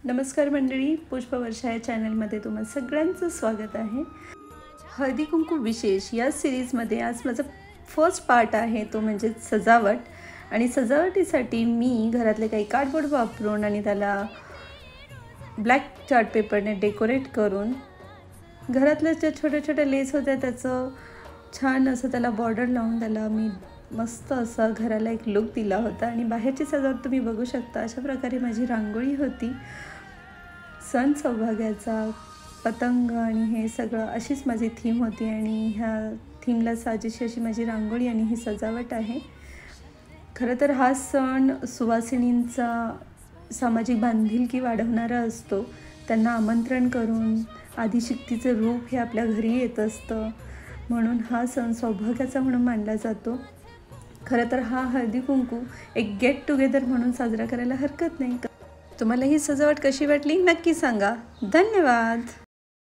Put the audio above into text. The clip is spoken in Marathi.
नमस्कार मंडळी, पुष्पवर्षा या चॅनलमध्ये तुम्हा सगळ्यांचं स्वागत आहे। हळदी कुंकू विशेष या सिरीजमध्ये आज माझा फर्स्ट पार्ट आहे, तो म्हणजे सजावट। आणि सजावटीसाठी मी घरातले काही कार्डबोर्ड वापरून आणि त्याला ब्लॅक चार्ट पेपरने डेकोरेट करून घरातल्या ज्या छोट्या छोट्या लेस होत्या त्याचं छान असं त्याला बॉर्डर लावून त्याला मी मस्त असा घराला एक लुक दिला होता। आणि बाहेरची सजावट तुम्ही बघू शकता, अशा प्रकारे माझी रांगोळी होती। सण सौभाग्याचा पतंग आणि हे सगळं अशीच माझी थीम होती आणि ह्या थीमला साजेशी अशी माझी रांगोळी आणि ही सजावट आहे। खरं तर हा सण सुवासिनींचा सामाजिक बांधिलकी वाढवणारा असतो। त्यांना आमंत्रण करून आदिशक्तीचं रूप हे आपल्या घरी येत असतं, म्हणून हा सण सौभाग्याचा म्हणून मानला जातो। खरं तर हा हळदी कुंकू एक गेट टुगेदर म्हणून साजरा करायला हरकत नाही। तुम्हाला ही सजावट कशी वाटली नक्की सांगा। धन्यवाद।